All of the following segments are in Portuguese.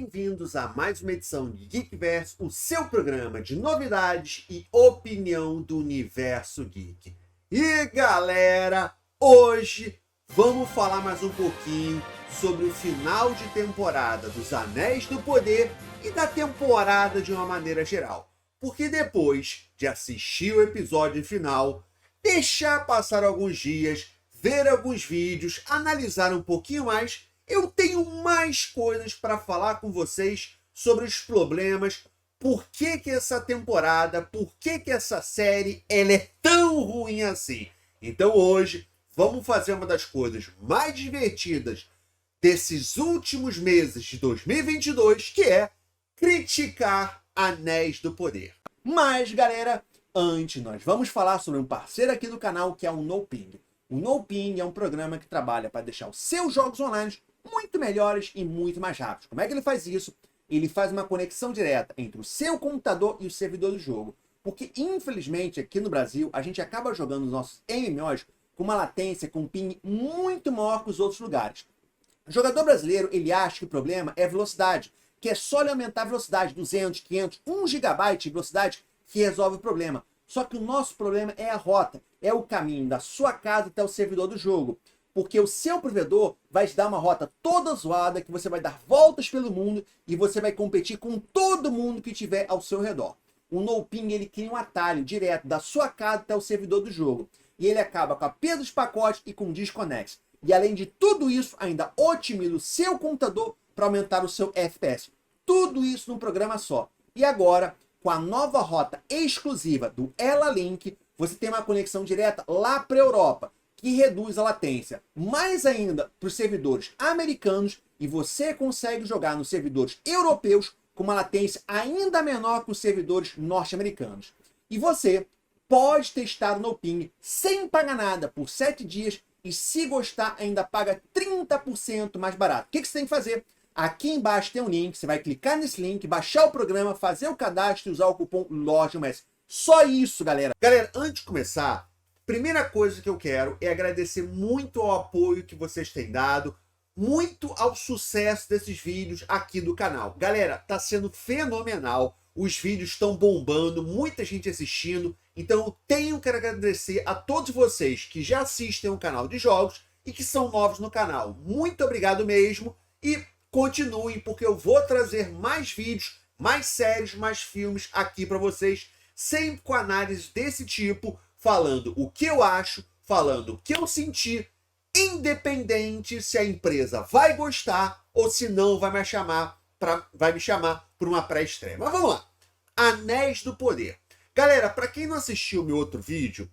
bem-vindos a mais uma edição de Geekverse, o seu programa de novidades e opinião do universo geek. E galera, hoje vamos falar mais um pouquinho sobre o final de temporada dos Anéis do Poder e da temporada de uma maneira geral. Porque depois de assistir o episódio final, deixar passar alguns dias, ver alguns vídeos, analisar um pouquinho mais, eu tenho mais coisas para falar com vocês sobre os problemas, por que essa temporada, por que essa série ela é tão ruim assim. Então hoje vamos fazer uma das coisas mais divertidas desses últimos meses de 2022, que é criticar Anéis do Poder. Mas galera, antes nós vamos falar sobre um parceiro aqui do canal que é o NoPing. O NoPing é um programa que trabalha para deixar os seus jogos online muito melhores e muito mais rápidos. Como é que ele faz isso? Ele faz uma conexão direta entre o seu computador e o servidor do jogo. Porque, infelizmente, aqui no Brasil, a gente acaba jogando os nossos MMOs com uma latência, com um ping muito maior que os outros lugares. O jogador brasileiro, ele acha que o problema é velocidade, que é só ele aumentar a velocidade, 200, 500, 1 GB de velocidade, que resolve o problema. Só que o nosso problema é a rota, é o caminho da sua casa até o servidor do jogo. Porque o seu provedor vai te dar uma rota toda zoada, que você vai dar voltas pelo mundo e você vai competir com todo mundo que tiver ao seu redor. O NoPing, ele cria um atalho direto da sua casa até o servidor do jogo. E ele acaba com a perda dos pacotes e com desconexo. E além de tudo isso, ainda otimiza o seu computador para aumentar o seu FPS. Tudo isso num programa só. E agora, com a nova rota exclusiva do Ela Link, você tem uma conexão direta lá para a Europa, que reduz a latência, mais ainda para os servidores americanos, e você consegue jogar nos servidores europeus com uma latência ainda menor que os servidores norte-americanos. E você pode testar o NoPing sem pagar nada por 7 dias, e se gostar ainda paga 30% mais barato. O que você tem que fazer? Aqui embaixo tem um link, você vai clicar nesse link, baixar o programa, fazer o cadastro e usar o cupom LOJAMS. Só isso, galera. Galera, antes de começar, primeira coisa que eu quero é agradecer muito ao apoio que vocês têm dado, muito ao sucesso desses vídeos aqui do canal. Galera, tá sendo fenomenal, os vídeos estão bombando, muita gente assistindo, então eu tenho que agradecer a todos vocês que já assistem o canal de jogos e que são novos no canal. Muito obrigado mesmo e continuem, porque eu vou trazer mais vídeos, mais séries, mais filmes aqui para vocês, sempre com análise desse tipo, falando o que eu acho, falando o que eu senti, independente se a empresa vai gostar ou se não vai me chamar para uma pré-estreia. Mas vamos lá. Anéis do Poder. Galera, para quem não assistiu meu outro vídeo,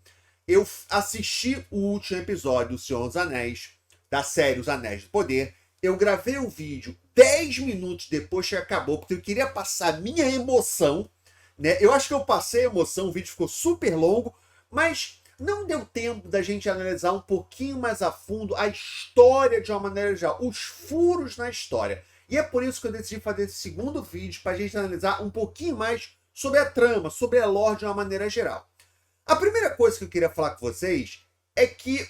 eu assisti o último episódio do Senhor dos Anéis, da série Os Anéis do Poder. Eu gravei o vídeo 10 minutos depois que acabou, porque eu queria passar minha emoção, né? Eu acho que eu passei a emoção, o vídeo ficou super longo, mas não deu tempo da gente analisar um pouquinho mais a fundo a história de uma maneira geral, os furos na história. E é por isso que eu decidi fazer esse segundo vídeo, para a gente analisar um pouquinho mais sobre a trama, sobre a lore de uma maneira geral. A primeira coisa que eu queria falar com vocês é que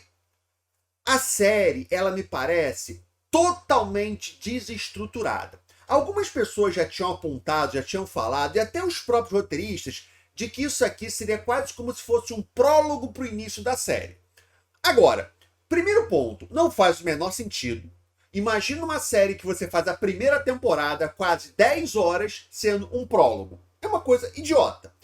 a série, ela me parece totalmente desestruturada. Algumas pessoas já tinham apontado, já tinham falado, e até os próprios roteiristas, de que isso aqui seria quase como se fosse um prólogo para o início da série. Agora, primeiro ponto, não faz o menor sentido. Imagina uma série que você faz a primeira temporada, quase 10 horas, sendo um prólogo. É uma coisa idiota.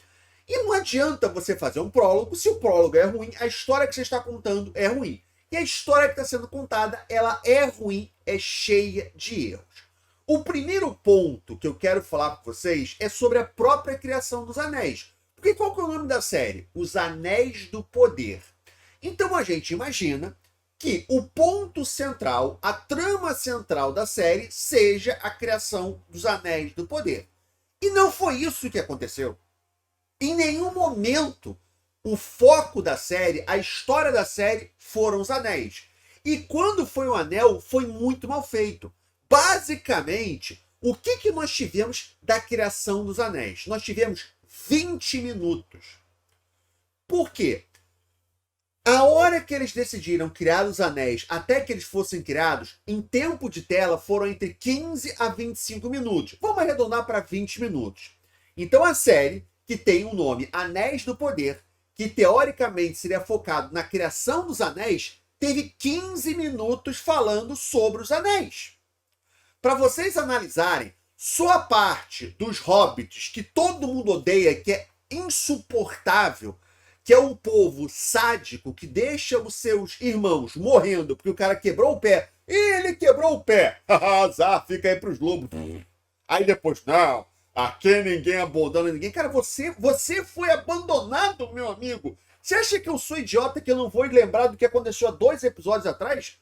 E não adianta você fazer um prólogo, se o prólogo é ruim, a história que você está contando é ruim. E a história que está sendo contada, ela é ruim, é cheia de erros. O primeiro ponto que eu quero falar com vocês é sobre a própria criação dos anéis. Porque qual que é o nome da série? Os Anéis do Poder. Então a gente imagina que o ponto central, a trama central da série, seja a criação dos Anéis do Poder. E não foi isso que aconteceu. Em nenhum momento o foco da série, a história da série, foram os anéis. E quando foi o anel, foi muito mal feito. Basicamente, o que nós tivemos da criação dos anéis? Nós tivemos 20 minutos. Por quê? A hora que eles decidiram criar os anéis, até que eles fossem criados, em tempo de tela foram entre 15 a 25 minutos. Vamos arredondar para 20 minutos. Então a série, que tem o nome Anéis do Poder, que teoricamente seria focado na criação dos anéis, teve 15 minutos falando sobre os anéis. Para vocês analisarem, só a parte dos hobbits, que todo mundo odeia, que é insuportável, que é um povo sádico que deixa os seus irmãos morrendo porque o cara quebrou o pé. E ele quebrou o pé. Azar, fica aí pros lobos. Aí depois, não, aqui ninguém abandona ninguém. Cara, você foi abandonado, meu amigo. Você acha que eu sou idiota que eu não vou lembrar do que aconteceu há 2 episódios atrás?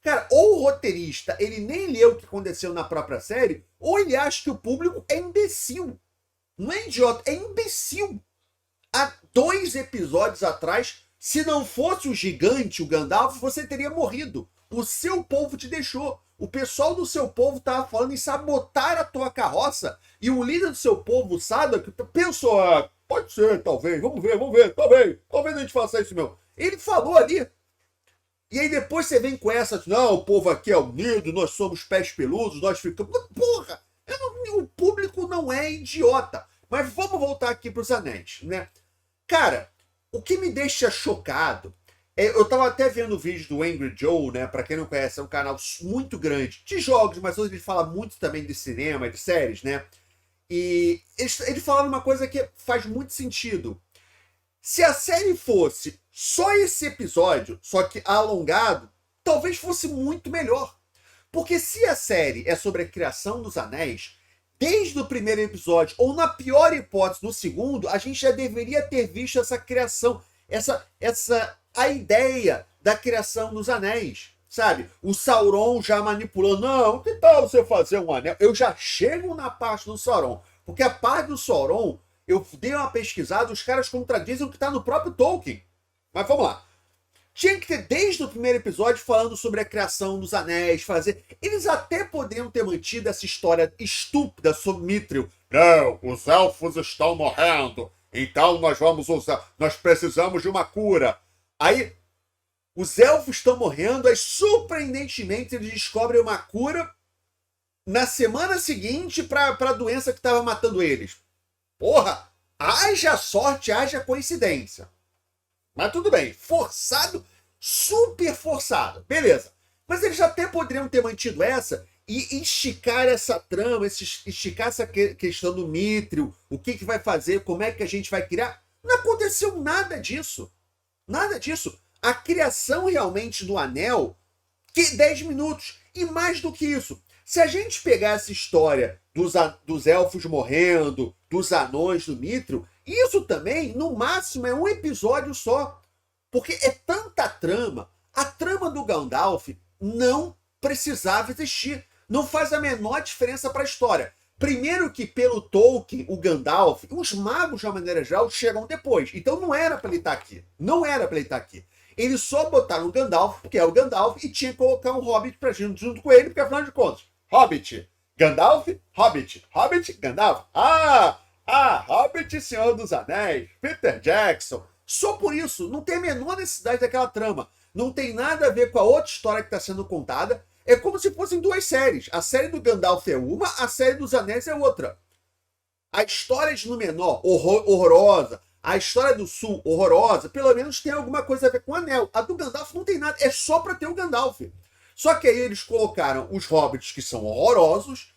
Cara, ou o roteirista, ele nem leu o que aconteceu na própria série, ou ele acha que o público é imbecil. Não é idiota, é imbecil. Há 2 episódios atrás, se não fosse o gigante, o Gandalf, você teria morrido. O seu povo te deixou. O pessoal do seu povo estava falando em sabotar a tua carroça. E o líder do seu povo, o Sadak, pensou, pode ser, talvez, vamos ver, talvez a gente faça isso mesmo. Ele falou ali. E aí depois você vem com essa, não, o povo aqui é unido, nós somos pés peludos, nós ficamos... Porra, o público não é idiota. Mas vamos voltar aqui para os anéis, né? Cara, o que me deixa chocado é... Eu tava até vendo o vídeo do Angry Joe, né? Pra quem não conhece, é um canal muito grande de jogos, mas hoje ele fala muito também de cinema, de séries, né? E ele falava uma coisa que faz muito sentido. Se a série fosse só esse episódio, só que alongado, talvez fosse muito melhor. Porque se a série é sobre a criação dos anéis, desde o primeiro episódio, ou na pior hipótese, no segundo, a gente já deveria ter visto essa criação, a ideia da criação dos anéis, sabe? O Sauron já manipulando, não, que tal você fazer um anel? Eu já chego na parte do Sauron, porque a parte do Sauron, eu dei uma pesquisada, os caras contradizem o que está no próprio Tolkien. Mas vamos lá. Tinha que ter desde o primeiro episódio falando sobre a criação dos anéis, fazer... Eles até poderiam ter mantido essa história estúpida sobre Mithril. Não, os elfos estão morrendo, então nós vamos usar... Nós precisamos de uma cura. Aí, os elfos estão morrendo, aí surpreendentemente eles descobrem uma cura na semana seguinte para a doença que estava matando eles. Porra, haja sorte, haja coincidência. Mas tudo bem, forçado, super forçado, beleza. Mas eles até poderiam ter mantido essa e esticar essa trama, esticar essa questão do Mithril, o que vai fazer, como é que a gente vai criar. Não aconteceu nada disso. Nada disso. A criação realmente do anel, que 10 minutos. E mais do que isso, se a gente pegar essa história dos elfos morrendo, dos anões do Mithril, isso também, no máximo, é um episódio só. Porque é tanta trama. A trama do Gandalf não precisava existir. Não faz a menor diferença para a história. Primeiro que, pelo Tolkien, o Gandalf, os magos, de uma maneira geral, chegam depois. Então não era para ele estar aqui. Não era para ele estar aqui. Eles só botaram o Gandalf, porque é o Gandalf, e tinha que colocar um Hobbit pra junto com ele, porque afinal de contas, Hobbit, Gandalf, Hobbit, Hobbit, Gandalf. Hobbit, Senhor dos Anéis, Peter Jackson. Só por isso, não tem a menor necessidade daquela trama. Não tem nada a ver com a outra história que está sendo contada. É como se fossem 2 séries. A série do Gandalf é uma, a série dos Anéis é outra. A história de Númenor, horrorosa. A história do Sul, horrorosa. Pelo menos tem alguma coisa a ver com o Anel. A do Gandalf não tem nada. É só para ter o Gandalf. Só que aí eles colocaram os Hobbits, que são horrorosos.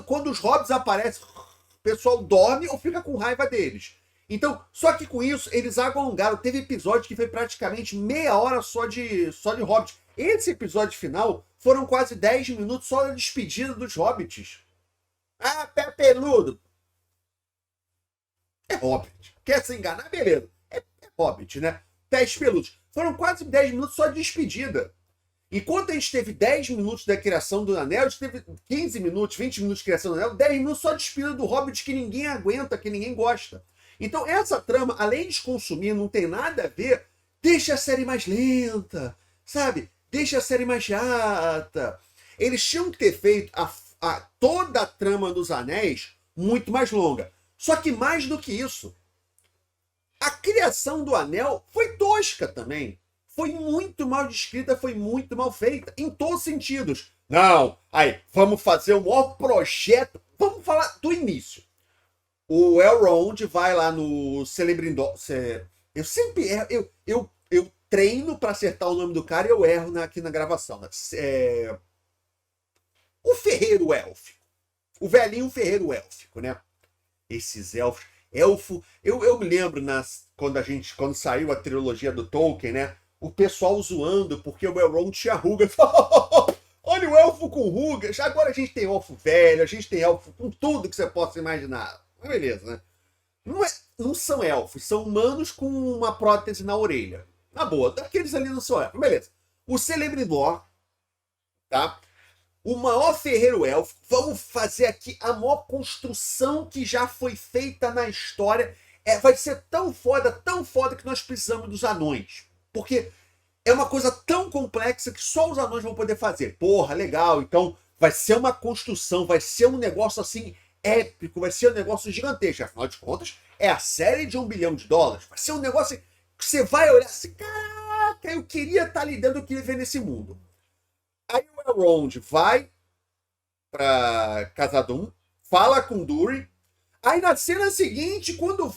Quando os Hobbits aparecem, o pessoal dorme ou fica com raiva deles. Então, só que com isso, eles alongaram. Teve episódio que foi praticamente meia hora só de Hobbit. Esse episódio final foram quase 10 minutos só da despedida dos Hobbits. Pé peludo. É Hobbit. Quer se enganar? Beleza. É Hobbit, né? Pés peludos. Foram quase 10 minutos só de despedida. Enquanto a gente teve 10 minutos da criação do Anel, a gente teve 15 minutos, 20 minutos de criação do Anel, 10 minutos só de despedida do Hobbit que ninguém aguenta, que ninguém gosta. Então essa trama, além de consumir, não tem nada a ver, deixa a série mais lenta, sabe? Deixa a série mais chata. Eles tinham que ter feito toda a trama dos Anéis muito mais longa. Só que mais do que isso, a criação do Anel foi tosca também. foi muito mal descrita, foi muito mal feita, em todos os sentidos. Não, aí, vamos fazer o maior projeto. Vamos falar do início. O Elrond vai lá no Celebrimbor. Eu sempre erro. Eu treino para acertar o nome do cara e eu erro aqui na gravação. O ferreiro élfico. O velhinho ferreiro élfico, né? Esses elfos. Eu me lembro quando saiu a trilogia do Tolkien, né? O pessoal zoando porque o Elrond tinha rugas. Olha o elfo com rugas. Agora a gente tem elfo velho, a gente tem elfo com tudo que você possa imaginar. Beleza, né? Não são elfos, são humanos com uma prótese na orelha. Na boa, daqueles ali não são elfos. Beleza. O Celebrimbor, tá? O maior ferreiro élfico. Vamos fazer aqui a maior construção que já foi feita na história. Vai ser tão foda que nós precisamos dos anões. Porque é uma coisa tão complexa que só os anões vão poder fazer. Porra, legal. Então vai ser uma construção, vai ser um negócio assim épico, vai ser um negócio gigantesco. Afinal de contas, é a série de $1 bilhão. Vai ser um negócio que você vai olhar assim, caraca, eu queria estar ali dentro, eu queria ver nesse mundo. Aí o Elrond vai pra Khazad-dûm, fala com Durin. Aí na cena seguinte, quando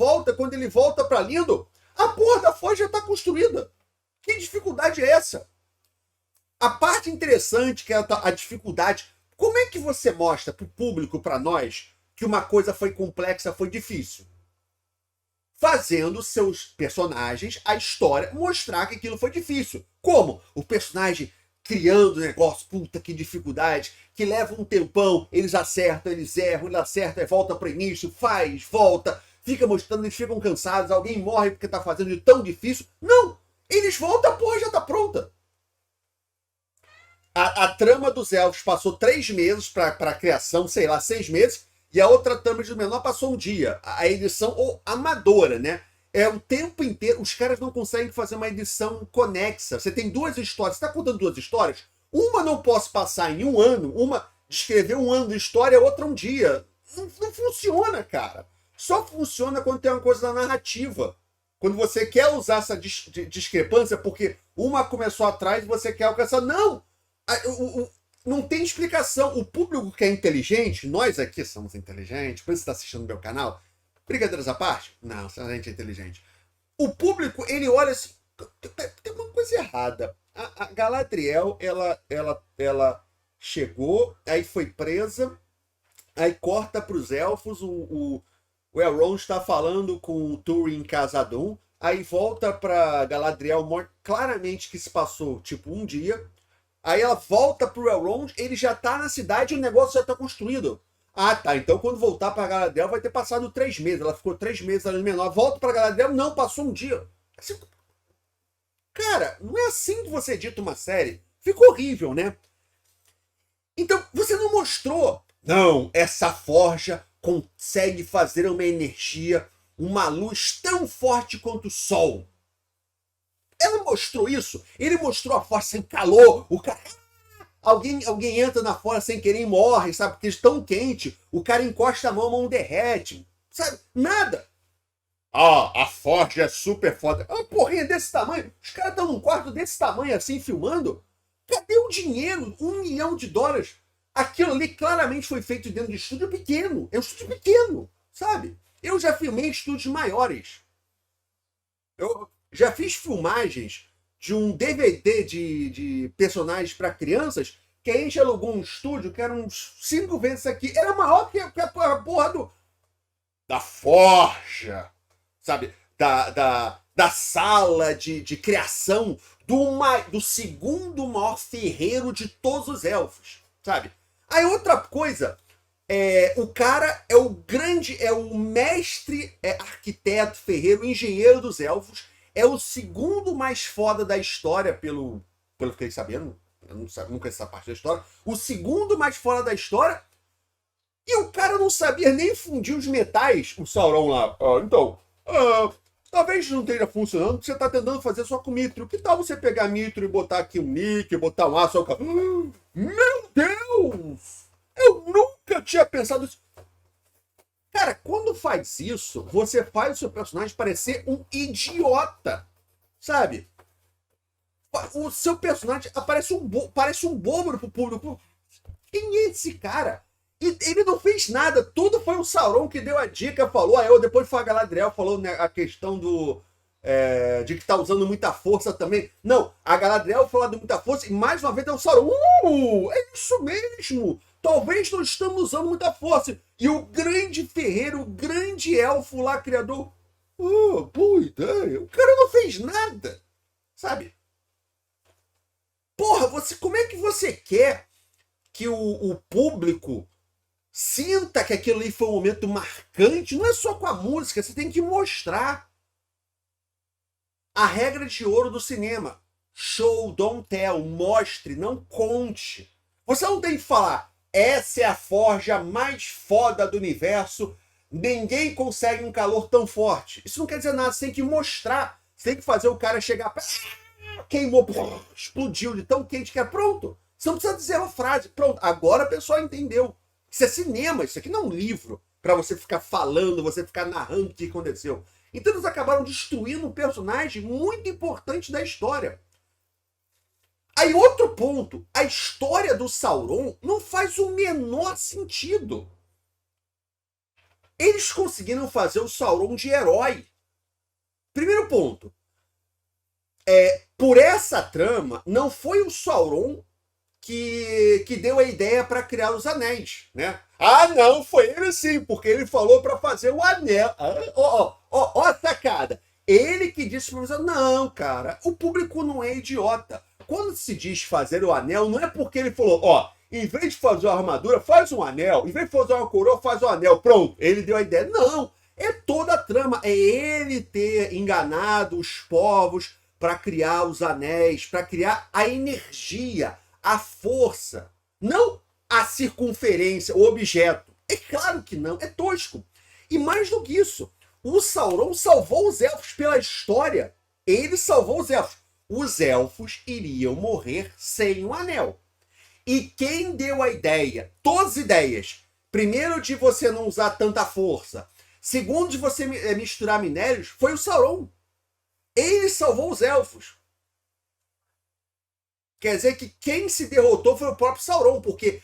ele volta pra Lindon, a porra da foz já tá construída. Que dificuldade é essa? A parte interessante, que é a dificuldade, como é que você mostra pro público, pra nós, que uma coisa foi complexa, foi difícil? Fazendo seus personagens, a história, mostrar que aquilo foi difícil. Como? O personagem criando o negócio, puta que dificuldade, que leva um tempão, eles acertam, eles erram, ele acerta, volta pro início, faz, volta, fica mostrando, eles ficam cansados, alguém morre porque tá fazendo de tão difícil. Não! Eles voltam, a porra já tá pronta. A trama dos elfos passou 3 meses pra criação, sei lá, 6 meses, e a outra trama de menor passou um dia. A edição amadora, né? É o tempo inteiro. Os caras não conseguem fazer uma edição conexa. Você tem 2 histórias. Você tá contando 2 histórias? Uma não posso passar em 1 ano. Uma descrever 1 ano de história, a outra um dia. Não funciona, cara. Só funciona quando tem uma coisa da narrativa. Quando você quer usar essa discrepância, porque uma começou atrás e você quer alcançar. Não! Não tem explicação. O público que é inteligente, nós aqui somos inteligentes, por isso você está assistindo meu canal, brincadeiras à parte? Não, a gente é inteligente. O público, ele olha assim, tem uma coisa errada. A Galadriel, ela chegou, aí foi presa, aí corta para os elfos, o Elrond está falando com o Turin em Khazad-dûm, aí volta para Galadriel, claramente que se passou tipo um dia. Aí ela volta pro Elrond, ele já tá na cidade e o negócio já tá construído. Ah, tá. Então quando voltar pra Galadriel vai ter passado 3 meses. Ela ficou 3 meses ali menor. Volta pra Galadriel, não, passou um dia. Assim, cara, não é assim que você edita uma série. Ficou horrível, né? Então, você não mostrou. Não, essa forja consegue fazer uma energia, uma luz tão forte quanto o sol. Ela mostrou isso. Ele mostrou a força em calor. O cara... Alguém entra na forja sem querer e morre, sabe? Porque eles tão quente. O cara encosta a mão derrete. Sabe? Nada. Ah, a forja é super foda. Uma porrinha desse tamanho. Os caras estão num quarto desse tamanho assim, filmando. Cadê o dinheiro? $1 milhão. Aquilo ali claramente foi feito dentro de estúdio pequeno. É um estúdio pequeno, sabe? Eu já filmei estúdios maiores. Eu já fiz filmagens de um DVD de personagens para crianças que a gente alugou um estúdio que era uns 5 vezes aqui. Era maior que a porra da forja, sabe? Da sala de criação do segundo maior ferreiro de todos os elfos, sabe? Aí outra coisa, o cara é o mestre, arquiteto, ferreiro, engenheiro dos elfos. É o segundo mais foda da história, pelo que eu fiquei sabendo. Eu nunca essa parte da história. O segundo mais foda da história. E o cara não sabia nem fundir os metais. O Sauron lá. Talvez não esteja funcionando, porque você está tentando fazer só com mithril. Que tal você pegar mithril e botar aqui um níquel, botar um aço? Meu Deus! Eu nunca tinha pensado isso. Cara, quando faz isso, você faz o seu personagem parecer um idiota, sabe? O seu personagem parece um bobo pro público. Quem é esse cara? E ele não fez nada, tudo foi o Sauron que deu a dica, falou, aí depois foi a Galadriel, falou, né, a questão de que tá usando muita força também. Não, a Galadriel falou de muita força e mais uma vez é o Sauron. É isso mesmo! Talvez não estamos usando muita força. E o grande ferreiro, o grande elfo lá, criador, boa ideia. O cara não fez nada, sabe? Porra, como é que você quer que o público sinta que aquilo ali foi um momento marcante? Não é só com a música, você tem que mostrar. A regra de ouro do cinema: show, don't tell, mostre, não conte. Você não tem que falar, essa é a forja mais foda do universo, ninguém consegue um calor tão forte. Isso não quer dizer nada, você tem que mostrar, você tem que fazer o cara chegar, queimou, explodiu de tão quente que é, pronto. Você não precisa dizer uma frase, pronto, agora a pessoa entendeu. Isso é cinema, isso aqui não é um livro para você ficar falando, você ficar narrando o que aconteceu. Então eles acabaram destruindo um personagem muito importante da história. Aí outro ponto, a história do Sauron não faz o menor sentido. Eles conseguiram fazer o Sauron de herói. Primeiro ponto, por essa trama, não foi o Sauron que deu a ideia para criar os anéis, né? Ah, não, foi ele sim, porque ele falou para fazer o anel. Ó a sacada. Ele que disse para você, não, cara, o público não é idiota. Quando se diz fazer o anel, não é porque ele falou, em vez de fazer uma armadura, faz um anel. Em vez de fazer uma coroa, faz um anel. Pronto, ele deu a ideia. Não, é toda a trama. É ele ter enganado os povos para criar os anéis, para criar a energia, a força, não a circunferência, o objeto. É claro que não, é tosco. E mais do que isso, o Sauron salvou os elfos pela história. Ele salvou os elfos. Os elfos iriam morrer sem o anel. E quem deu a ideia? Todas as ideias. Primeiro, de você não usar tanta força. Segundo, de você misturar minérios, foi o Sauron. Ele salvou os elfos. Quer dizer que quem se derrotou foi o próprio Sauron, porque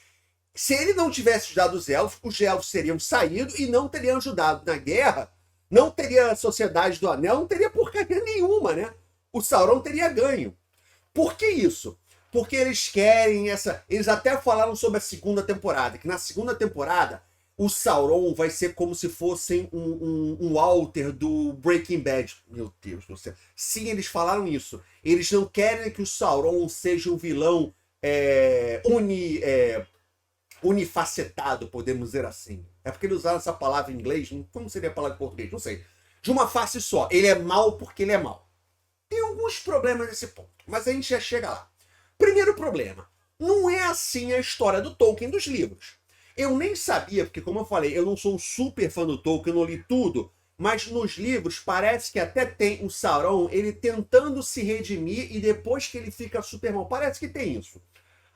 se ele não tivesse ajudado os elfos teriam saído e não teriam ajudado na guerra, não teria a Sociedade do Anel, não teria porcaria nenhuma, né? O Sauron teria ganho. Por que isso? Porque eles querem Eles até falaram sobre a segunda temporada, que na segunda temporada o Sauron vai ser como se fosse um Walter do Breaking Bad. Meu Deus do céu. Sim, eles falaram isso. Eles não querem que o Sauron seja um vilão unifacetado, podemos dizer assim. É porque eles usaram essa palavra em inglês. Como seria a palavra em português? Não sei. De uma face só. Ele é mau porque ele é mau. Tem alguns problemas nesse ponto, mas a gente já chega lá. Primeiro problema. Não é assim a história do Tolkien dos livros. Eu nem sabia, porque como eu falei, eu não sou um super fã do Tolkien, eu não li tudo, mas nos livros parece que até tem o Sauron, ele tentando se redimir e depois que ele fica super mal. Parece que tem isso.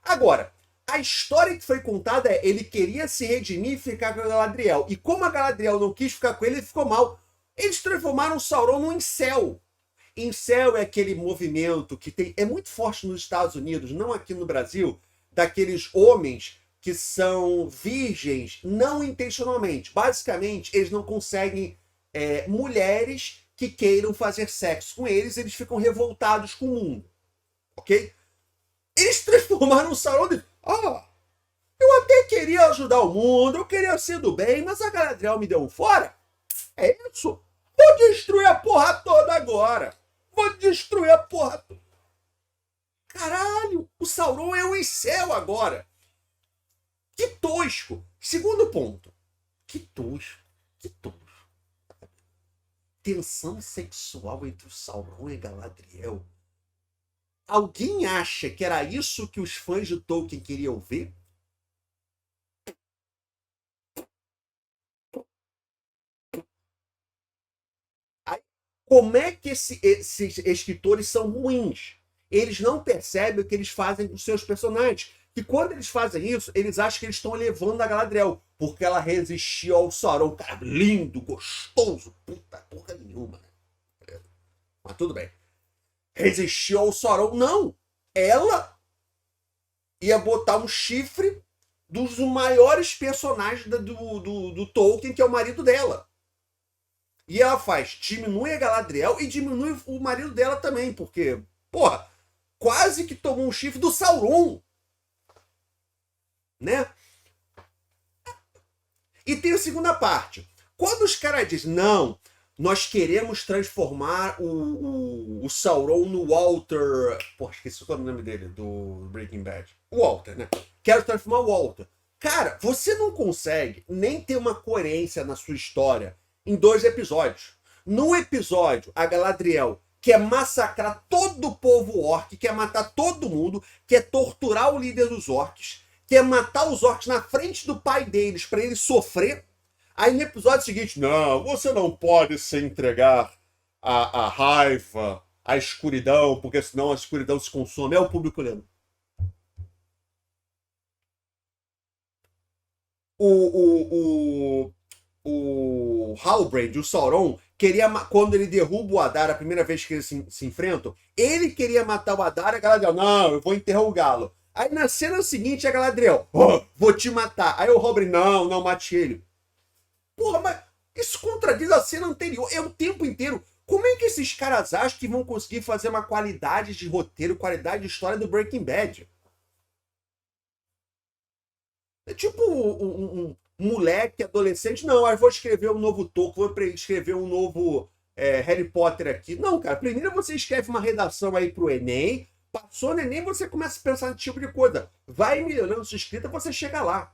Agora, a história que foi contada é ele queria se redimir e ficar com a Galadriel. E como a Galadriel não quis ficar com ele, ele ficou mal. Eles transformaram o Sauron num incel. Incel é aquele movimento que é muito forte nos Estados Unidos, não aqui no Brasil, daqueles homens que são virgens não intencionalmente. Basicamente, eles não conseguem mulheres que queiram fazer sexo com eles, eles ficam revoltados com o mundo. Ok? Eles transformaram o Sauron de... eu até queria ajudar o mundo, eu queria ser do bem, mas a Galadriel me deu um fora. É isso. Vou destruir a porra toda agora. Vou destruir a porra toda. Caralho, o Sauron é um incel agora. Que tosco. Segundo ponto. Que tosco. Que tosco. Tensão sexual entre o Sauron e Galadriel. Alguém acha que era isso que os fãs do Tolkien queriam ver? Aí, como é que esses escritores são ruins? Eles não percebem o que eles fazem com seus personagens. E quando eles fazem isso, eles acham que eles estão elevando a Galadriel, porque ela resistiu ao Sauron, cara lindo, gostoso, puta porra nenhuma. Mas tudo bem. resistiu ao Sauron. Não! Ela ia botar um chifre dos maiores personagens do Tolkien, que é o marido dela. E ela diminui a Galadriel e diminui o marido dela também, porque, porra, quase que tomou um chifre do Sauron, né? E tem a segunda parte. Quando os caras dizem, não, nós queremos transformar o Sauron no Walter... Porra, esqueci qual é o nome dele, do Breaking Bad. O Walter, né? Quero transformar o Walter. Cara, você não consegue nem ter uma coerência na sua história em 2 episódios. No episódio, a Galadriel quer massacrar todo o povo orc, quer matar todo mundo, quer torturar o líder dos orcs, quer matar os orcs na frente do pai deles para ele sofrer. Aí no episódio seguinte, não, você não pode se entregar à raiva, à escuridão, porque senão a escuridão se consome. É o público lendo. O Halbrand, o Sauron, queria, quando ele derruba o Adar, a primeira vez que eles se enfrentam, ele queria matar o Adar e a Galadriel, não, eu vou enterrar o galo. Aí na cena seguinte, a Galadriel, oh, vou te matar. Aí o Halbrand, não mate ele. Porra, mas isso contradiz a cena anterior, é o tempo inteiro. Como é que esses caras acham que vão conseguir fazer uma qualidade de roteiro, qualidade de história do Breaking Bad? É tipo um moleque, adolescente, não, eu vou escrever um novo Tolkien, vou escrever um novo Harry Potter aqui. Não, cara, primeiro você escreve uma redação aí pro Enem, passou no Enem, você começa a pensar nesse tipo de coisa. Vai melhorando sua escrita, você chega lá.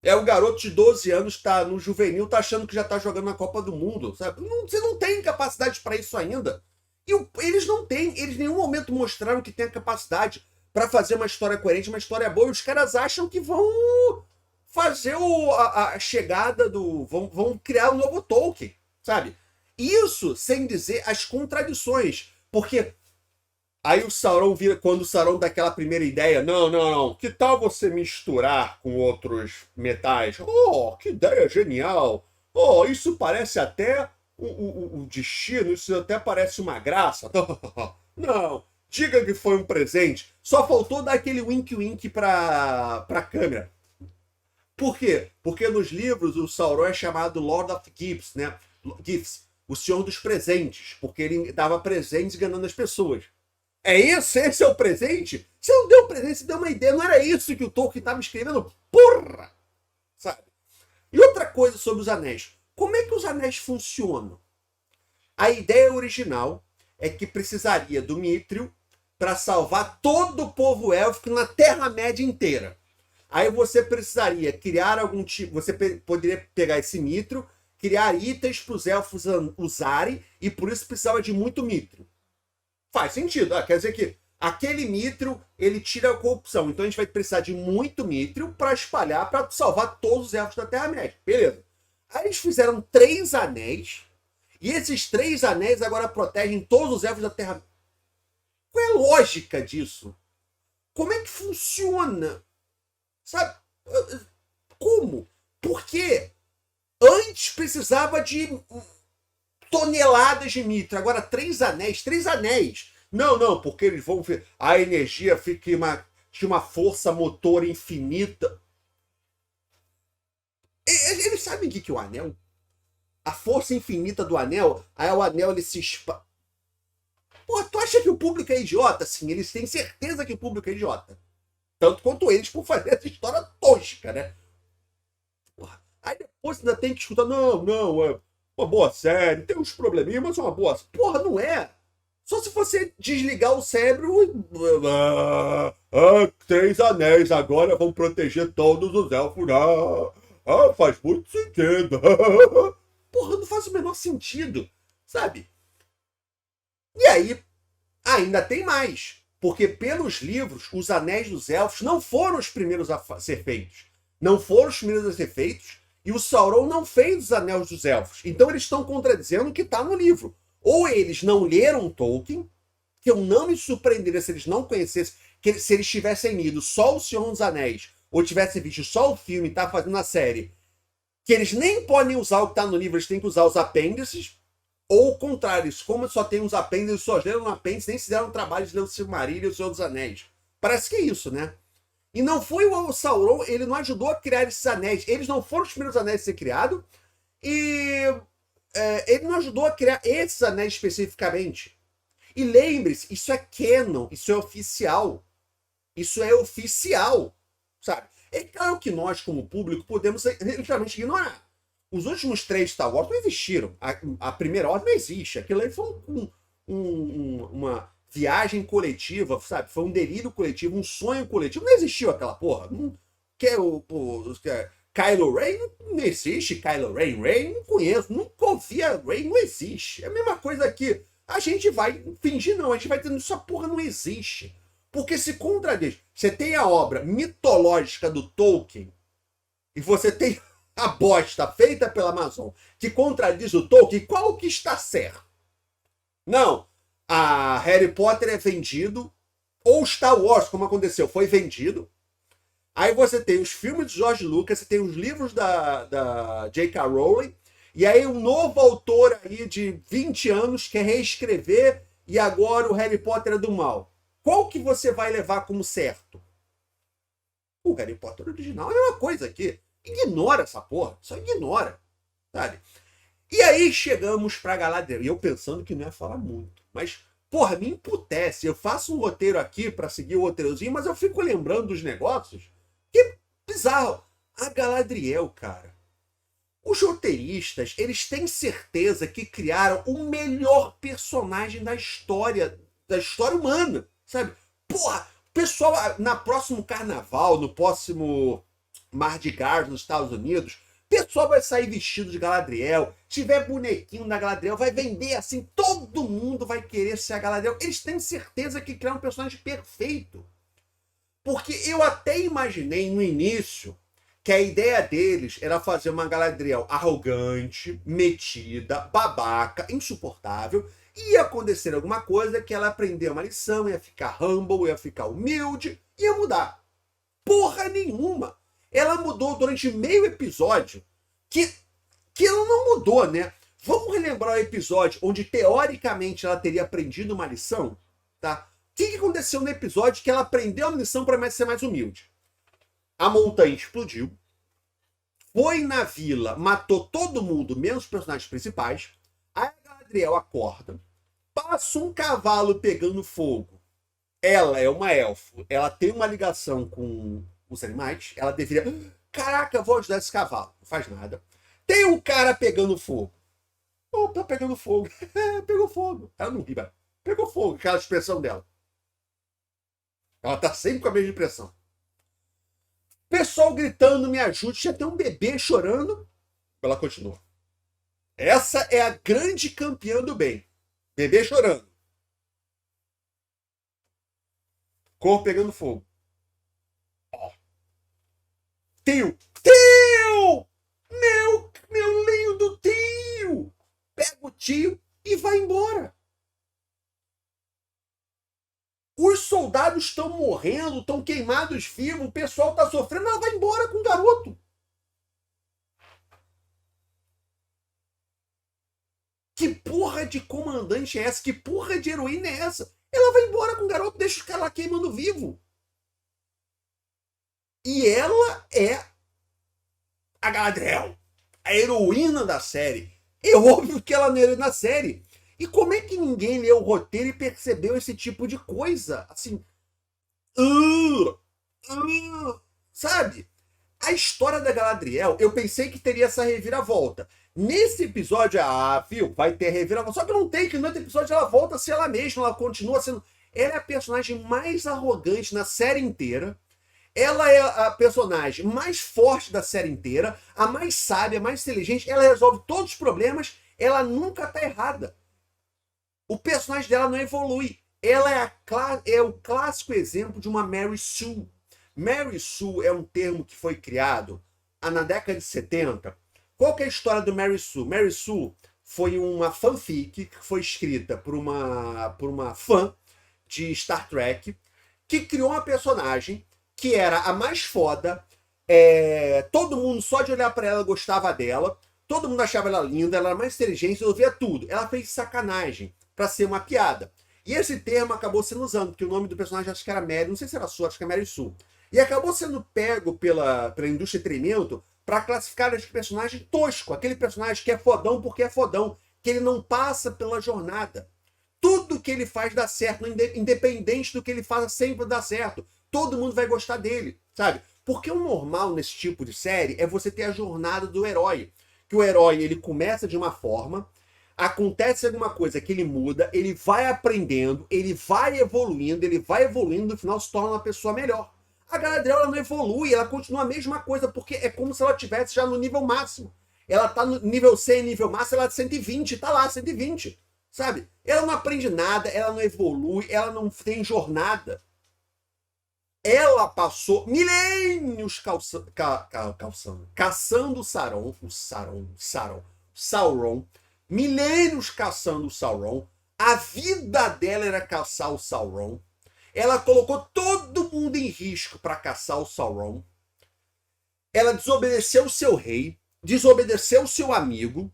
É o garoto de 12 anos, tá no juvenil, tá achando que já tá jogando na Copa do Mundo, sabe? Você não tem capacidade para isso ainda. E eles não têm, eles em nenhum momento mostraram que tem a capacidade para fazer uma história coerente, uma história boa, e os caras acham que vão fazer a chegada do... Vão criar um novo Tolkien, sabe? Isso sem dizer as contradições, porque aí o Sauron vira, quando o Sauron dá aquela primeira ideia, não, que tal você misturar com outros metais? Oh, que ideia genial! Oh, isso parece até o destino, isso até parece uma graça. Não, diga que foi um presente. Só faltou dar aquele wink-wink pra câmera. Por quê? Porque nos livros o Sauron é chamado Lord of Gifts, né? Gifts, o Senhor dos Presentes, porque ele dava presentes enganando as pessoas. É isso? Esse é o presente? Você não deu presente, você deu uma ideia. Não era isso que o Tolkien estava escrevendo? Porra! Sabe? E outra coisa sobre os anéis. Como é que os anéis funcionam? A ideia original é que precisaria do Mithril para salvar todo o povo élfico na Terra-média inteira. Aí você precisaria criar algum tipo... Você poderia pegar esse Mithril, criar itens para os elfos usarem, e por isso precisava de muito Mithril. Faz sentido. Quer dizer que aquele Mithril, ele tira a corrupção. Então a gente vai precisar de muito Mithril para espalhar, para salvar todos os elfos da Terra-média. Beleza. Aí eles fizeram 3 anéis, e esses 3 anéis agora protegem todos os elfos da Terra. Qual é a lógica disso? Como é que funciona? Sabe? Como? Porque antes precisava de toneladas de Mithril. Agora 3 anéis. Não, porque eles vão ver. A energia fica de uma força motor infinita. Eles sabem o que é o anel? A força infinita do anel, aí o anel ele se espalha. Pô, tu acha que o público é idiota? Sim, eles têm certeza que o público é idiota. Tanto quanto eles por fazer essa história tosca, né? Porra. Aí depois ainda tem que escutar, não, é uma boa série, tem uns probleminhas, mas é uma boa... Porra, não é. Só se você desligar o cérebro e... 3 anéis agora vão proteger todos os elfos. Faz muito sentido. Porra, não faz o menor sentido, sabe? E aí, ainda tem mais. Porque pelos livros, os anéis dos elfos não foram os primeiros a ser feitos. Não foram os primeiros a ser feitos. E o Sauron não fez os anéis dos elfos. Então eles estão contradizendo o que está no livro. Ou eles não leram Tolkien, que eu não me surpreenderia se eles não conhecessem, que se eles tivessem lido só o Senhor dos Anéis, ou tivessem visto só o filme e tá fazendo a série, que eles nem podem usar o que está no livro, eles têm que usar os apêndices, Ou o contrário, como só tem uns apêndices, só leram um apêndice, nem fizeram trabalho de ler o Silmarillion e o Senhor dos Anéis. Parece que é isso, né? E não foi o Sauron, ele não ajudou a criar esses anéis. Eles não foram os primeiros anéis a ser criados. E ele não ajudou a criar esses anéis especificamente. E lembre-se, isso é canon, isso é oficial. Isso é oficial, sabe? É claro que nós, como público, podemos literalmente ignorar. Os últimos 3 Star Wars não existiram. A primeira ordem não existe. Aquilo aí foi uma viagem coletiva, sabe? Foi um delírio coletivo, um sonho coletivo. Não existiu aquela porra. Não, Kylo Ren não existe. Kylo Ren, não conheço. Nunca ouvi a Rey, não existe. É a mesma coisa que a gente vai fingir, não. A gente vai dizendo essa porra não existe. Porque se contradiz. Você tem a obra mitológica do Tolkien e você tem a bosta feita pela Amazon que contradiz o Tolkien, qual que está certo? Não. A Harry Potter é vendido, ou Star Wars, como aconteceu, foi vendido. Aí você tem os filmes de George Lucas, você tem os livros da J.K. Rowling, e aí um novo autor aí de 20 anos quer reescrever e agora o Harry Potter é do mal. Qual que você vai levar como certo? O Harry Potter original é uma coisa aqui. Ignora essa porra, só ignora, sabe? E aí chegamos pra Galadriel, e eu pensando que não ia falar muito, mas, porra, me emputece, eu faço um roteiro aqui pra seguir o roteirozinho, mas eu fico lembrando dos negócios, que bizarro. A Galadriel, cara, os roteiristas, eles têm certeza que criaram o melhor personagem da história humana, sabe? Porra, o pessoal, na próximo carnaval, no próximo Mardi Gras nos Estados Unidos, o pessoal vai sair vestido de Galadriel, tiver bonequinho da Galadriel, vai vender assim, todo mundo vai querer ser a Galadriel. Eles têm certeza que criaram um personagem perfeito. Porque eu até imaginei no início que a ideia deles era fazer uma Galadriel arrogante, metida, babaca, insuportável. Ia acontecer alguma coisa que ela aprendeu uma lição, ia ficar humble, ia ficar humilde, ia mudar. Porra nenhuma! Ela mudou durante meio episódio, que ela não mudou, né? Vamos relembrar o episódio onde, teoricamente, ela teria aprendido uma lição, tá? O que aconteceu no episódio que ela aprendeu uma lição para ser mais humilde? A montanha explodiu, foi na vila, matou todo mundo, menos os personagens principais. Aí a Galadriel acorda, passa um cavalo pegando fogo. Ela é uma elfo, ela tem uma ligação com os animais, ela deveria... Caraca, vou ajudar esse cavalo. Não faz nada. Tem um cara pegando fogo. Oh, tá pegando fogo. Pegou fogo. Ela não ri, pegou fogo, aquela expressão dela. Ela tá sempre com a mesma expressão. Pessoal gritando, me ajude. Já tem um bebê chorando. Ela continua. Essa é a grande campeã do bem. Bebê chorando. Corpo pegando fogo. Tio! Tio! Meu lindo tio! Pega o tio e vai embora. Os soldados estão morrendo, estão queimados vivos, o pessoal está sofrendo, ela vai embora com o garoto. Que porra de comandante é essa? Que porra de heroína é essa? Ela vai embora com o garoto, deixa os caras lá queimando vivo. E ela é a Galadriel, a heroína da série. É óbvio que ela não é na série. E como é que ninguém leu o roteiro e percebeu esse tipo de coisa? Assim, sabe? A história da Galadriel, eu pensei que teria essa reviravolta. Nesse episódio, viu, vai ter reviravolta. Só que não tem, que no outro episódio ela volta a ser ela mesma, ela continua sendo... Ela é a personagem mais arrogante na série inteira. Ela é a personagem mais forte da série inteira, a mais sábia, a mais inteligente. Ela resolve todos os problemas, ela nunca tá errada. O personagem dela não evolui. Ela é o clássico exemplo de uma Mary Sue. Mary Sue é um termo que foi criado na década de 70. Qual que é a história do Mary Sue? Mary Sue foi uma fanfic que foi escrita por uma fã de Star Trek que criou uma personagem que era a mais foda, todo mundo só de olhar para ela gostava dela, Todo mundo achava ela linda, ela era mais inteligente, resolvia tudo. Ela fez sacanagem pra ser uma piada. E esse termo acabou sendo usado, porque o nome do personagem acho que era Mary, não sei se era Sul, acho que é Mary Sue. E acabou sendo pego pela indústria de entretenimento para classificar esse personagem tosco, aquele personagem que é fodão porque é fodão, que ele não passa pela jornada. Tudo que ele faz dá certo, independente do que ele faça, sempre dá certo. Todo mundo vai gostar dele, sabe? Porque o normal nesse tipo de série é você ter a jornada do herói. Que o herói, ele começa de uma forma, acontece alguma coisa que ele muda, ele vai aprendendo, ele vai evoluindo, no final se torna uma pessoa melhor. A Galadriel, ela não evolui, ela continua a mesma coisa, porque é como se ela estivesse já no nível máximo. Ela tá no nível 100, nível máximo, ela é 120, tá lá, 120, sabe? Ela não aprende nada, ela não evolui, ela não tem jornada. Ela passou milênios caçando Sauron, milênios caçando o Sauron. A vida dela era caçar o Sauron. Ela colocou todo mundo em risco para caçar o Sauron. Ela desobedeceu o seu rei, desobedeceu o seu amigo,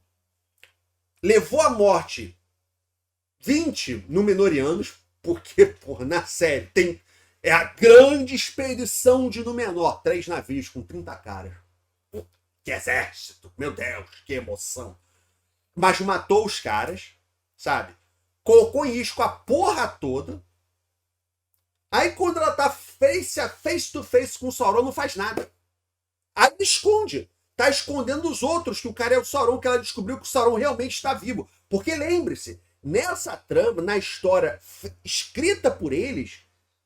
levou à morte 20 Númenóreanos, porque, por na série tem a grande expedição de Númenor, 3 navios com 30 caras. Que exército, meu Deus, que emoção. Mas matou os caras, sabe? Colocou em risco a porra toda. Aí quando ela tá face to face com o Sauron, não faz nada. Aí esconde. Tá escondendo os outros que o cara é o Sauron, que ela descobriu que o Sauron realmente está vivo. Porque lembre-se, nessa trama, na história escrita por eles,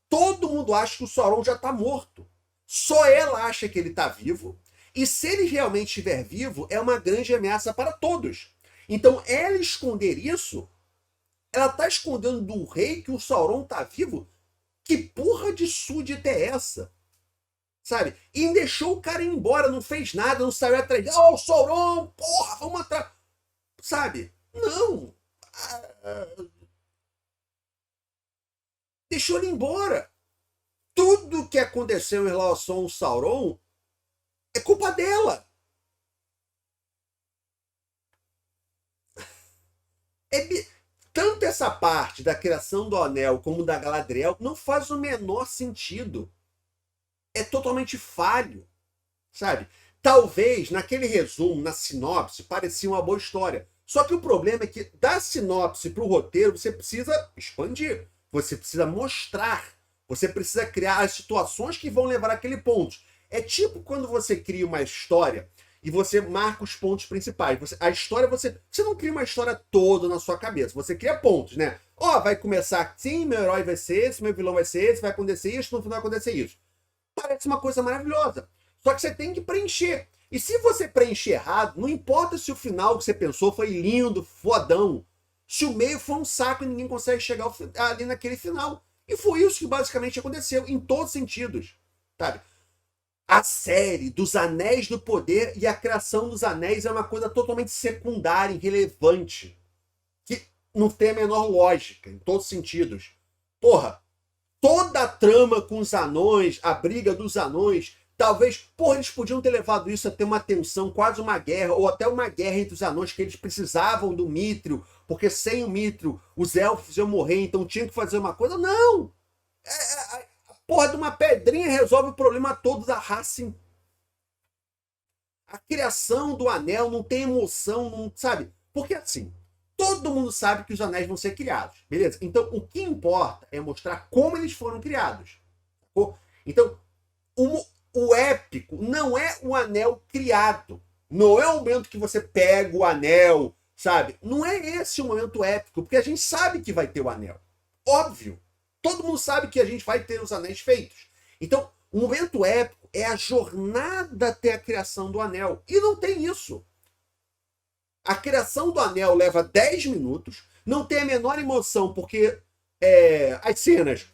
todo mundo acha que o Sauron já tá morto. Só ela acha que ele tá vivo. E se ele realmente estiver vivo, é uma grande ameaça para todos. Então, ela esconder isso, ela tá escondendo do rei que o Sauron tá vivo. Que porra de súdita é essa? Sabe? E deixou o cara ir embora, não fez nada, não saiu atrás. Oh, Sauron, porra, vamos atrás. Sabe? Não. Deixou ele embora. Tudo que aconteceu em relação ao Sauron é culpa dela. Tanto essa parte da criação do anel como da Galadriel não faz o menor sentido. É totalmente falho, sabe? Talvez naquele resumo, na sinopse, parecia uma boa história. Só que o problema é que da sinopse para o roteiro você precisa expandir. Você precisa mostrar. Você precisa criar as situações que vão levar àquele ponto. É tipo quando você cria uma história e você marca os pontos principais. A história, você não cria uma história toda na sua cabeça. Você cria pontos, né? Ó, vai começar assim, meu herói vai ser esse, meu vilão vai ser esse, vai acontecer isso, no final vai acontecer isso. Parece uma coisa maravilhosa. Só que você tem que preencher. E se você preencher errado, não importa se o final que você pensou foi lindo, fodão. Se o meio foi um saco e ninguém consegue chegar ali naquele final. E foi isso que basicamente aconteceu, em todos os sentidos. Sabe? A série dos Anéis do Poder e a criação dos anéis é uma coisa totalmente secundária, irrelevante. Que não tem a menor lógica, em todos os sentidos. Porra, toda a trama com os anões, a briga dos anões, talvez, porra, eles podiam ter levado isso a ter uma tensão, quase uma guerra, ou até uma guerra entre os anões, que eles precisavam do Mithril, porque sem o Mithril os elfos iam morrer, então tinha que fazer uma coisa. Não! A porra de uma pedrinha resolve o problema todo da raça. A criação do anel não tem emoção, não, sabe? Porque assim, todo mundo sabe que os anéis vão ser criados, beleza? Então, o que importa é mostrar como eles foram criados. Sacou? Então, o épico não é o anel criado. Não é o momento que você pega o anel, sabe? Não é esse o momento épico, porque a gente sabe que vai ter o anel. Óbvio. Todo mundo sabe que a gente vai ter os anéis feitos. Então, o momento épico é a jornada até a criação do anel. E não tem isso. A criação do anel leva 10 minutos, não tem a menor emoção, porque as cenas,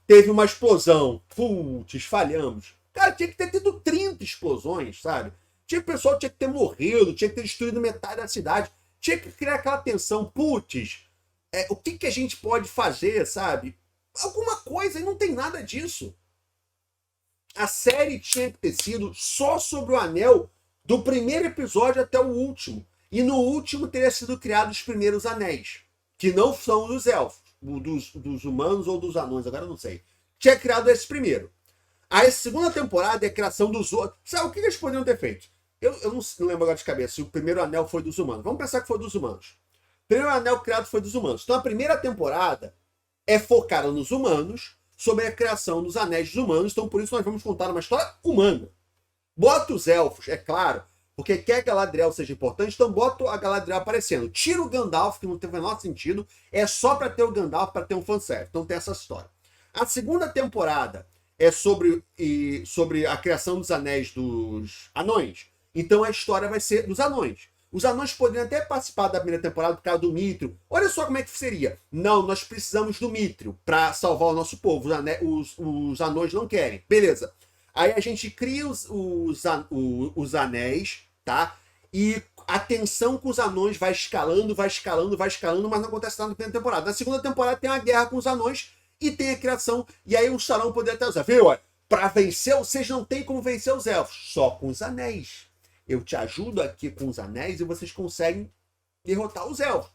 teve uma explosão, putz, falhamos. Cara, tinha que ter tido 30 explosões, sabe? O pessoal tinha que ter morrido, tinha que ter destruído metade da cidade, tinha que criar aquela tensão, putz, o que a gente pode fazer, sabe? Alguma coisa, e não tem nada disso. A série tinha que ter sido só sobre o anel, Do primeiro episódio até o último. E no último teria sido criados os primeiros anéis, que não são dos elfos, dos humanos ou dos anões, agora eu não sei. Tinha criado esse primeiro. A segunda temporada é a criação dos outros. Sabe o que eles poderiam ter feito? Eu não lembro agora de cabeça se o primeiro anel foi dos humanos. Vamos pensar que foi dos humanos. O primeiro anel criado foi dos humanos. Então a primeira temporada é focada nos humanos, sobre a criação dos anéis dos humanos. Então por isso nós vamos contar uma história humana. Bota os elfos, é claro, porque quer que a Galadriel seja importante, então bota a Galadriel aparecendo. Tira o Gandalf, que não tem o menor sentido, é só para ter o Gandalf, para ter um fanservice. Então tem essa história. A segunda temporada é sobre a criação dos anéis dos anões. Então a história vai ser dos anões. Os anões poderiam até participar da primeira temporada por causa do Mithril. Olha só como é que seria. Não, nós precisamos do Mithril para salvar o nosso povo. Os anões não querem. Beleza. Aí a gente cria os anéis, tá? E a tensão com os anões vai escalando, mas não acontece nada na primeira temporada. Na segunda temporada tem a guerra com os anões e tem a criação. E aí o Sauron poderia até usar. Viu? Para vencer, vocês não tem como vencer os elfos. Só com os anéis. Eu te ajudo aqui com os anéis e vocês conseguem derrotar os elfos.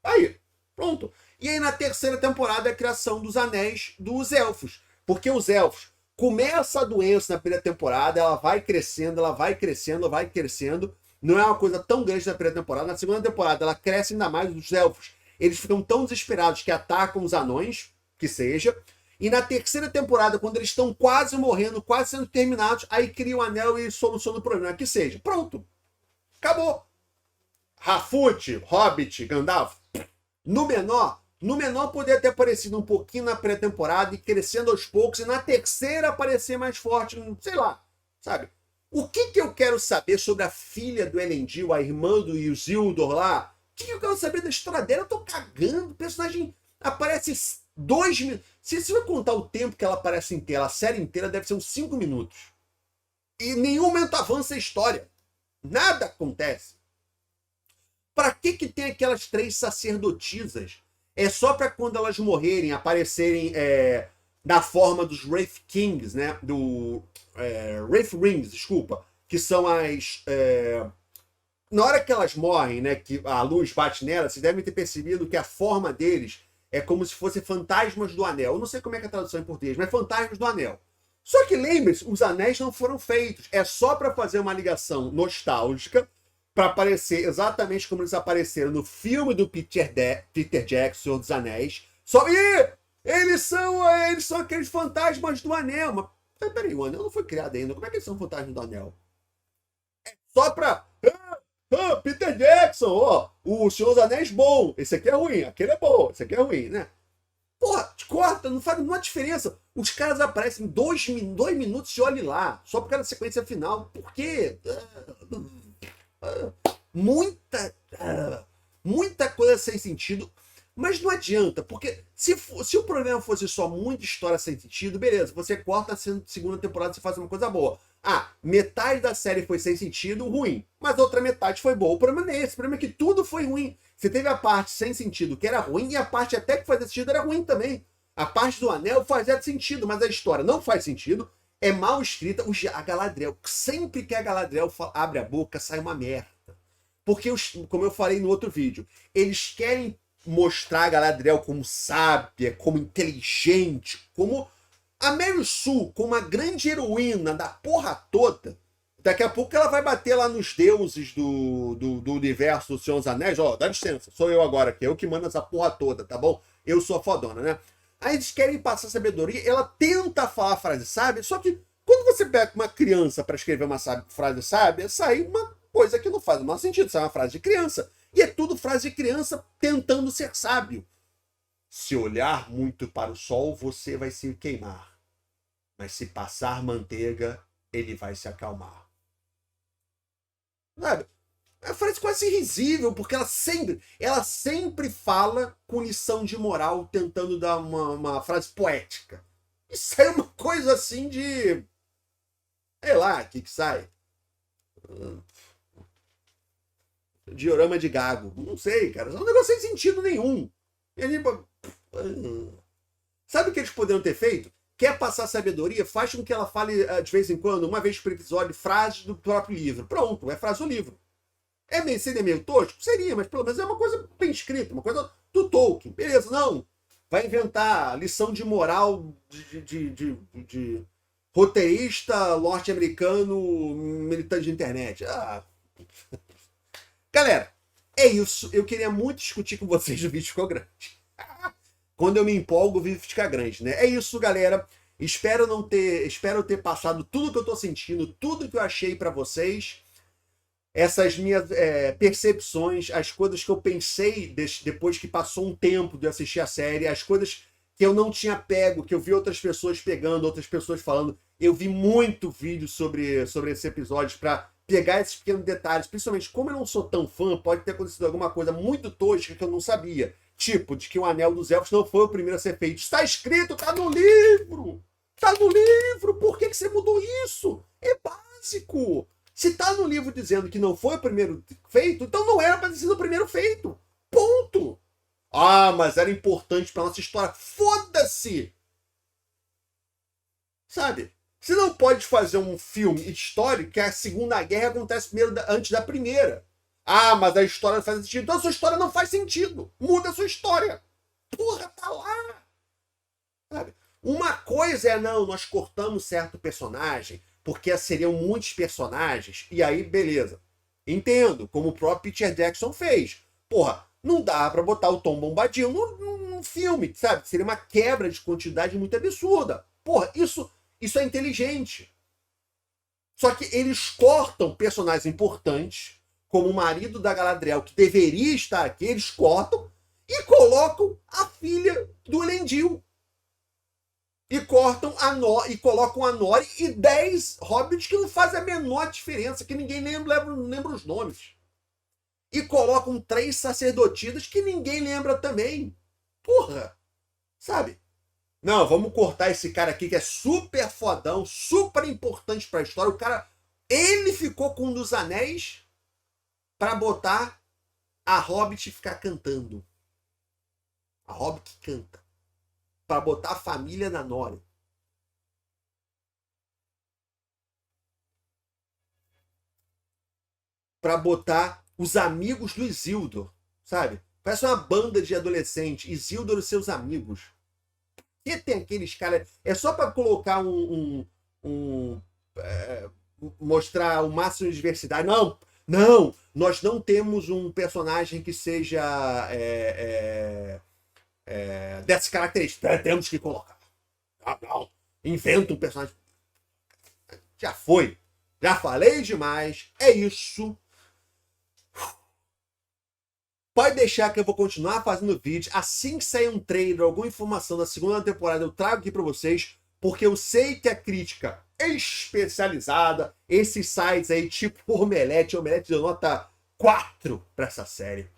Aí, pronto. E aí na terceira temporada é a criação dos anéis dos elfos. Porque os elfos, começa a doença na primeira temporada, ela vai crescendo. Não é uma coisa tão grande na primeira temporada. Na segunda temporada ela cresce ainda mais. Os elfos, eles ficam tão desesperados que atacam os anões, que seja. E na terceira temporada, quando eles estão quase morrendo, quase sendo terminados, aí cria o anel e soluciona o problema, que seja. Pronto. Acabou. Rafute, Hobbit, Gandalf. No menor poderia ter aparecido um pouquinho na pré-temporada e crescendo aos poucos, e na terceira aparecer mais forte, sei lá, sabe? O que eu quero saber sobre a filha do Elendil, a irmã do Isildur lá? O que eu quero saber da história dela? Eu tô cagando. O personagem aparece 2 minutos. Se você vai contar o tempo que ela aparece inteira, a série inteira deve ser uns 5 minutos. E em nenhum momento avança a história. Nada acontece. Pra que tem aquelas 3 sacerdotisas? É só pra quando elas morrerem, aparecerem na forma dos Wraith Kings, né? Wraith Rings, desculpa. Que são as... na hora que elas morrem, né? Que a luz bate nelas, vocês devem ter percebido que a forma deles é como se fossem fantasmas do anel. Eu não sei como é que é a tradução em português, mas fantasmas do anel. Só que lembre-se, os anéis não foram feitos. É só para fazer uma ligação nostálgica, para aparecer exatamente como eles apareceram no filme do Peter Jackson, Senhor dos Anéis. Eles são aqueles fantasmas do anel. Mas peraí, o anel não foi criado ainda. Como é que eles são fantasmas do anel? É só para... Peter Jackson, o Senhor dos Anéis bom, esse aqui é ruim, aquele é bom, esse aqui é ruim, né? Porra, corta, não faz nenhuma diferença. Os caras aparecem 2 minutos e olhe lá, só por causa da sequência final. Por quê? Muita coisa sem sentido, mas não adianta, porque se o problema fosse só muita história sem sentido, beleza, você corta a segunda temporada e faz uma coisa boa. Metade da série foi sem sentido, ruim, mas a outra metade foi boa. O problema não é esse, o problema é que tudo foi ruim. Você teve a parte sem sentido que era ruim e a parte até que fazia sentido era ruim também. A parte do anel fazia sentido, mas a história não faz sentido, é mal escrita. A Galadriel, sempre que a Galadriel abre a boca, sai uma merda. Porque, como eu falei no outro vídeo, eles querem mostrar a Galadriel como sábia, como inteligente, como... a Meryl Sue, como uma grande heroína da porra toda, daqui a pouco ela vai bater lá nos deuses do universo do Senhor dos Anéis. Dá licença, sou eu agora aqui, eu que mando essa porra toda, tá bom? Eu sou a fodona, né? Aí eles querem passar sabedoria, ela tenta falar a frase sábia, só que quando você pega uma criança para escrever uma frase sábia, sai uma coisa que não faz o menor sentido, sai uma frase de criança. E é tudo frase de criança tentando ser sábio. Se olhar muito para o sol, você vai se queimar. Mas se passar manteiga, ele vai se acalmar. Sabe? É uma frase quase risível, porque ela sempre fala com lição de moral, tentando dar uma frase poética. E sai uma coisa assim de... sei lá, o que sai? Diorama de gago. Não sei, cara. É um negócio sem sentido nenhum. E a gente... sabe o que eles poderiam ter feito? quer passar sabedoria, faz com que ela fale de vez em quando, uma vez por episódio, frases do próprio livro. Pronto, é frase do livro. Seria meio tosco? Seria, mas pelo menos é uma coisa bem escrita, uma coisa do Tolkien. Beleza, não. Vai inventar lição de moral de roteirista norte-americano militante de internet. Galera, é isso. Eu queria muito discutir com vocês, o vídeo ficou grande. Quando eu me empolgo, o vídeo fica grande, né? É isso, galera. Espero ter passado tudo que eu tô sentindo, tudo que eu achei pra vocês. Essas minhas percepções, as coisas que eu pensei depois que passou um tempo de assistir a série, as coisas que eu não tinha pego, que eu vi outras pessoas pegando, outras pessoas falando. Eu vi muito vídeo sobre esses episódios para pegar esses pequenos detalhes, principalmente como eu não sou tão fã, pode ter acontecido alguma coisa muito tosca que eu não sabia. Tipo, de que o Anel dos Elfos não foi o primeiro a ser feito. Está escrito, tá no livro! Tá no livro! Por que você mudou isso? É básico! Se tá no livro dizendo que não foi o primeiro feito, então não era para ter sido o primeiro feito. Ponto! Ah, mas era importante para nossa história. Foda-se! Sabe? Você não pode fazer um filme histórico que a Segunda Guerra acontece antes da Primeira. Ah, mas a história não faz sentido. Então a sua história não faz sentido. Muda a sua história. Porra, tá lá. Sabe? Uma coisa é, não, nós cortamos certo personagem, porque seriam muitos personagens, e aí, beleza. Entendo, como o próprio Peter Jackson fez. Porra, não dá pra botar o Tom Bombadil num filme, sabe? Seria uma quebra de quantidade muito absurda. Porra, isso é inteligente. Só que eles cortam personagens importantes, como o marido da Galadriel, que deveria estar aqui, eles cortam e colocam a filha do Elendil. E colocam a Nori e 10 hobbits que não fazem a menor diferença, que ninguém lembra os nomes. E colocam 3 sacerdotisas que ninguém lembra também. Porra! Sabe? Não, vamos cortar esse cara aqui que é super fodão, super importante pra história. O cara, ele ficou com um dos anéis pra botar a Hobbit ficar cantando. A Hobbit que canta. Pra botar a família na Nori. Pra botar os amigos do Isildur, sabe? Parece uma banda de adolescente. Isildur e seus amigos. E tem aqueles caras... É só pra colocar mostrar o máximo de diversidade. Não! Nós não temos um personagem que seja... dessas características. Temos que colocar. Não. Inventa um personagem. Já foi. Já falei demais. É isso. Pode deixar que eu vou continuar fazendo vídeo. Assim que sair um trailer, alguma informação da segunda temporada, eu trago aqui pra vocês. Porque eu sei que a crítica especializada, esses sites aí, tipo Omelete deu nota 4 pra essa série.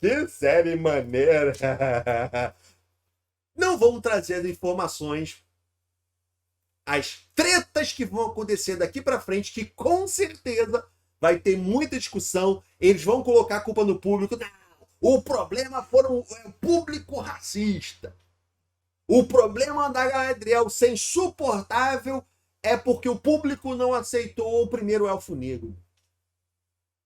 Que série maneira. Não vamos trazer as informações, as tretas que vão acontecer daqui pra frente, que com certeza vai ter muita discussão. Eles vão colocar a culpa no público. Não, o problema foram o público racista. O problema da Galadriel ser insuportável é porque o público não aceitou o primeiro elfo negro.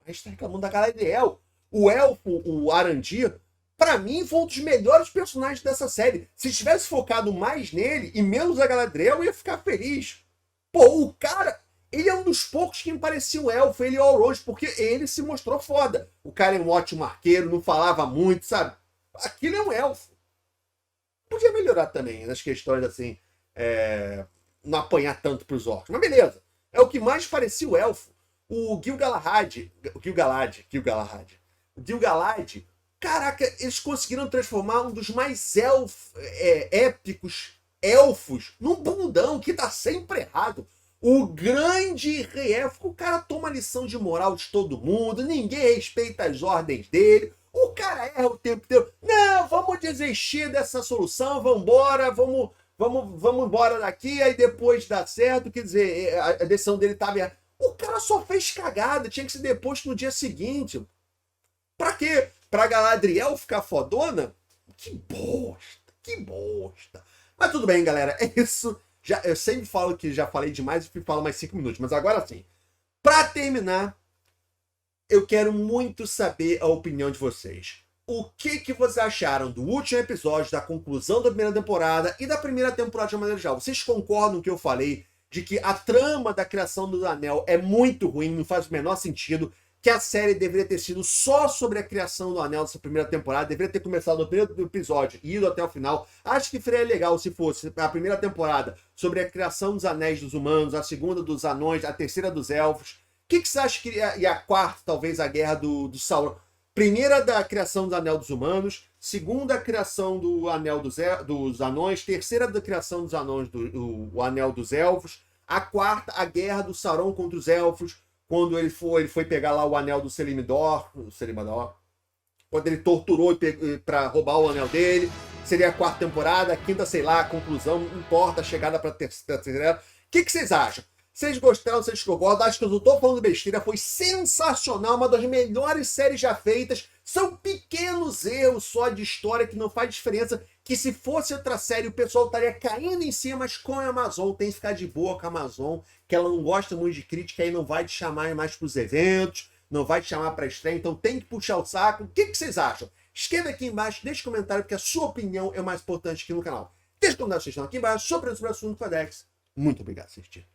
A gente está reclamando da Galadriel. O elfo, o Arandir, pra mim foi um dos melhores personagens dessa série. Se tivesse focado mais nele e menos a Galadriel, eu ia ficar feliz. Pô, o cara, ele é um dos poucos que me parecia um elfo, ele e o Elrond, porque ele se mostrou foda. O cara é um ótimo arqueiro, não falava muito, sabe? Aquilo é um elfo. Podia melhorar também nas questões assim, não apanhar tanto pros orcs. Mas beleza. É o que mais parecia o elfo. O Gil-galad, caraca, eles conseguiram transformar um dos mais épicos elfos num bundão que tá sempre errado. O grande rei élfico, o cara toma lição de moral de todo mundo, ninguém respeita as ordens dele, o cara erra o tempo inteiro. Não, vamos desistir dessa solução, vamos embora, vamos embora daqui, aí depois dá certo, quer dizer, a decisão dele estava errada. O cara só fez cagada, tinha que ser deposto no dia seguinte. Pra quê? Pra Galadriel ficar fodona? Que bosta, que bosta. Mas tudo bem, galera, é isso. Eu sempre falo que já falei demais e falo mais 5 minutos, mas agora sim. Pra terminar, eu quero muito saber a opinião de vocês. O que vocês acharam do último episódio, da conclusão da primeira temporada e da primeira temporada de uma maneira geral? Vocês concordam com o que eu falei de que a trama da criação do anel é muito ruim, não faz o menor sentido, que a série deveria ter sido só sobre a criação do anel dessa primeira temporada, deveria ter começado no primeiro episódio e ido até o final? Acho que seria legal se fosse a primeira temporada sobre a criação dos anéis dos humanos, a segunda dos anões, a terceira dos elfos. O que você acha que... E a quarta, talvez, a guerra do Sauron. Primeira da criação do anel dos humanos, segunda a criação do anel dos anões, terceira da criação dos anões do anel dos elfos, a quarta a guerra do Sauron contra os elfos, quando ele foi pegar lá o anel do Celemador, quando ele torturou para roubar o anel dele. Seria a quarta temporada, a quinta, sei lá, a conclusão, não importa, a chegada para a terceira. O que vocês acham? Vocês gostaram, vocês concordam? Acho que eu não tô falando besteira, foi sensacional, uma das melhores séries já feitas. São pequenos erros só de história que não faz diferença, que se fosse outra série o pessoal estaria caindo em cima, mas com a Amazon tem que ficar de boa com a Amazon, que ela não gosta muito de crítica e não vai te chamar mais para os eventos, não vai te chamar para estreia, então tem que puxar o saco. O que vocês acham? Escreva aqui embaixo, deixe um comentário, porque a sua opinião é o mais importante aqui no canal. Deixe um comentário aqui embaixo sobre o assunto FedEx. Muito obrigado por assistir.